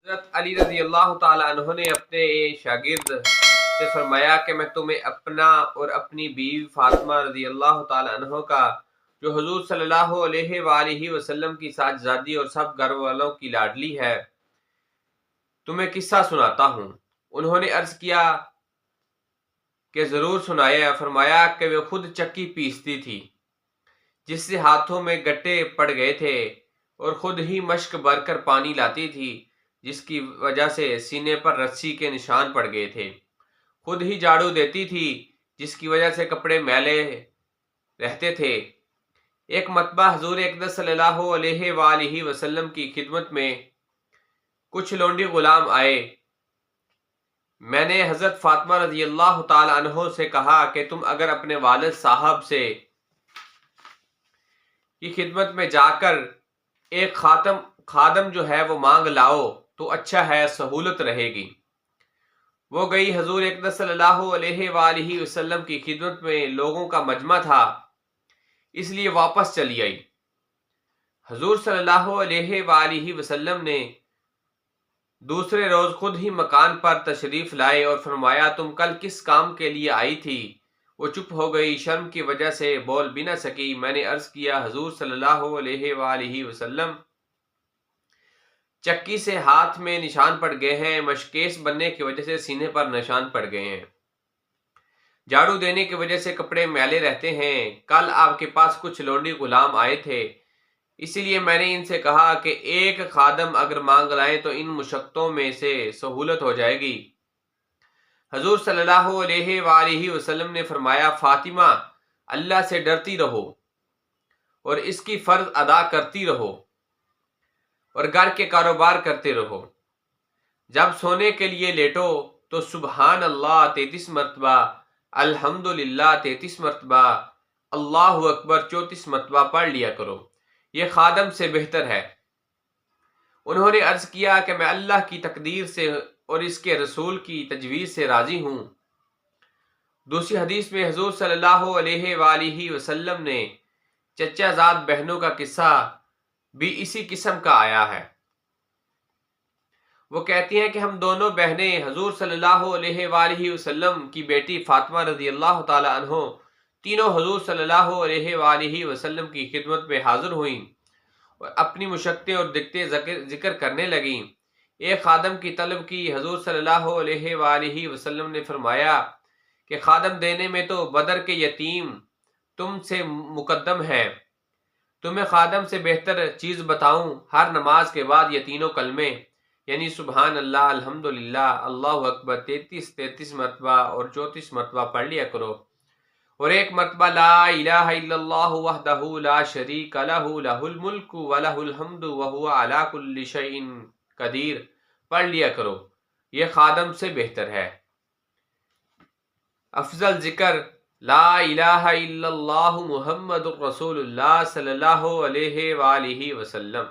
حضرت علی رضی اللہ تعالیٰ عنہ نے اپنے شاگرد سے فرمایا کہ میں تمہیں اپنا اور اپنی بیوی فاطمہ رضی اللہ تعالیٰ عنہ کا، جو حضور صلی اللہ علیہ وآلہ وسلم کی ساجزادی اور سب گھر والوں کی لاڈلی ہے، تمہیں قصہ سناتا ہوں۔ انہوں نے عرض کیا کہ ضرور سنائے۔ فرمایا کہ وہ خود چکی پیستی تھی جس سے ہاتھوں میں گٹے پڑ گئے تھے، اور خود ہی مشک بھر کر پانی لاتی تھی جس کی وجہ سے سینے پر رسی کے نشان پڑ گئے تھے، خود ہی جھاڑو دیتی تھی جس کی وجہ سے کپڑے میلے رہتے تھے۔ ایک مرتبہ حضور اقدس صلی اللہ علیہ وآلہ وسلم کی خدمت میں کچھ لونڈی غلام آئے۔ میں نے حضرت فاطمہ رضی اللہ تعالی عنہ سے کہا کہ تم اگر اپنے والد صاحب سے کی خدمت میں جا کر ایک خادم جو ہے وہ مانگ لاؤ تو اچھا ہے، سہولت رہے گی۔ وہ گئی۔ حضور اقدس صلی اللہ علیہ وآلہ وسلم کی خدمت میں لوگوں کا مجمع تھا، اس لیے واپس چلی آئی۔ حضور صلی اللہ علیہ وآلہ وسلم نے دوسرے روز خود ہی مکان پر تشریف لائے اور فرمایا تم کل کس کام کے لیے آئی تھی؟ وہ چپ ہو گئی، شرم کی وجہ سے بول بھی نہ سکی۔ میں نے عرض کیا حضور صلی اللہ علیہ وآلہ وسلم چکی سے ہاتھ میں نشان پڑ گئے ہیں، مشکیس بننے کی وجہ سے سینے پر نشان پڑ گئے ہیں، جھاڑو دینے کی وجہ سے کپڑے میلے رہتے ہیں۔ کل آپ کے پاس کچھ لونڈی غلام آئے تھے، اسی لیے میں نے ان سے کہا کہ ایک خادم اگر مانگ لائیں تو ان مشقتوں میں سے سہولت ہو جائے گی۔ حضور صلی اللہ علیہ وآلہ وسلم نے فرمایا فاطمہ اللہ سے ڈرتی رہو اور اس کی فرض ادا کرتی رہو اور گھر کے کاروبار کرتے رہو۔ جب سونے کے لیے لیٹو تو سبحان اللہ 33 مرتبہ، الحمدللہ 33 مرتبہ، اللہ اکبر 34 مرتبہ پڑھ لیا کرو، یہ خادم سے بہتر ہے۔ انہوں نے عرض کیا کہ میں اللہ کی تقدیر سے اور اس کے رسول کی تجویز سے راضی ہوں۔ دوسری حدیث میں حضور صلی اللہ علیہ وآلہ وسلم نے چچا زاد بہنوں کا قصہ بھی اسی قسم کا آیا ہے۔ وہ کہتی ہیں کہ ہم دونوں بہنیں حضور صلی اللہ علیہ وآلہ وسلم کی بیٹی فاطمہ رضی اللہ تعالی عنہ تینوں حضور صلی اللہ علیہ وآلہ وسلم کی خدمت میں حاضر ہوئیں اور اپنی مشقتیں اور دقتیں ذکر کرنے لگیں۔ ایک خادم کی طلب کی۔ حضور صلی اللہ علیہ وآلہ وسلم نے فرمایا کہ خادم دینے میں تو بدر کے یتیم تم سے مقدم ہے، تمہیں خادم سے بہتر چیز بتاؤں؟ ہر نماز کے بعد یہ تینوں کلمے یعنی سبحان اللہ، الحمدللہ، اللہ اکبر 33 مرتبہ اور 34 مرتبہ پڑھ لیا کرو، اور ایک مرتبہ لا الہ الا اللہ وحدہ لا شریک لہ لہ الملک ولہ الحمد وہو علی کل شیء قدیر پڑھ لیا کرو، یہ خادم سے بہتر ہے۔ افضل ذکر لا الہ الا اللہ محمد رسول اللہ صلی اللہ علیہ وآلہ وسلم۔